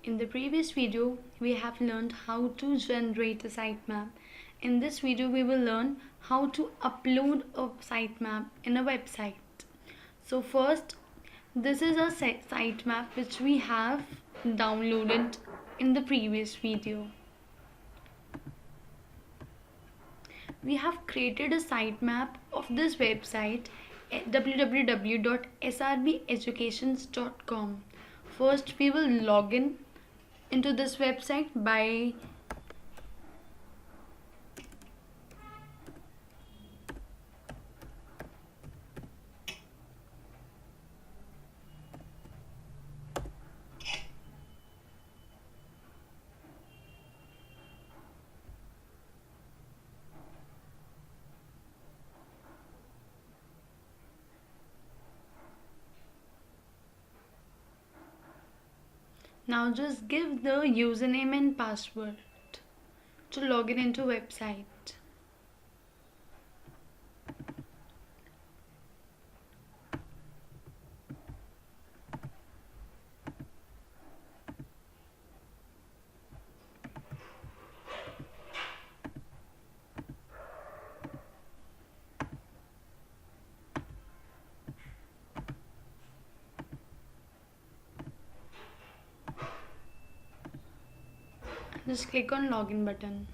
In the previous video, we have learned how to generate a sitemap. In this video, we will learn how to upload a sitemap in a website. So first, this is a sitemap which we have downloaded in the previous video. We have created a sitemap of this website www.srbeducations.com. First, we will log in into this website by now just give the username and password to log in into website. Just click on login button.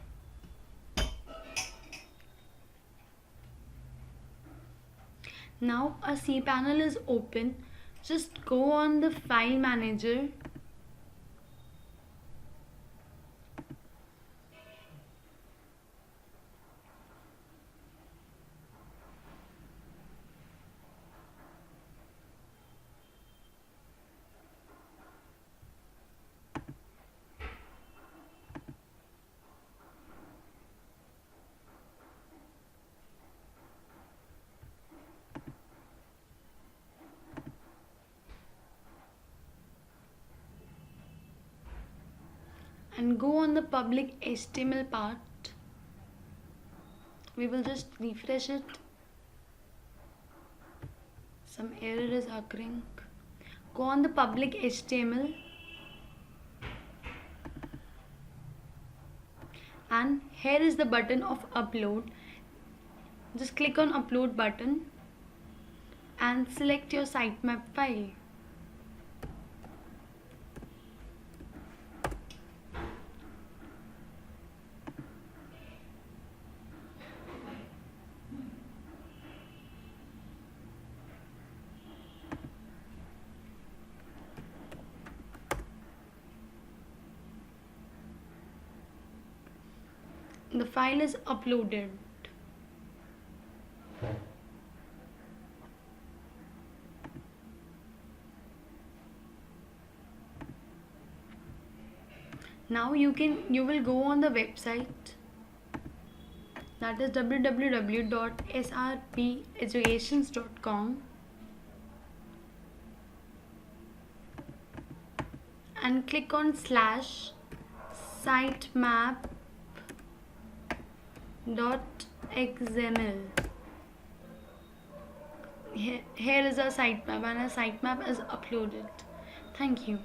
Now a cPanel is open. Just go on the file manager and go on the public HTML part. We will just refresh it. Some error is occurring. Go on the public HTML and here is the button of upload. Just click on upload button and select your sitemap file. The file is uploaded. Now you will go on the website, that is www.srbeducations.com, and click on /sitemap.xml. Here is a sitemap and a sitemap is uploaded. Thank you.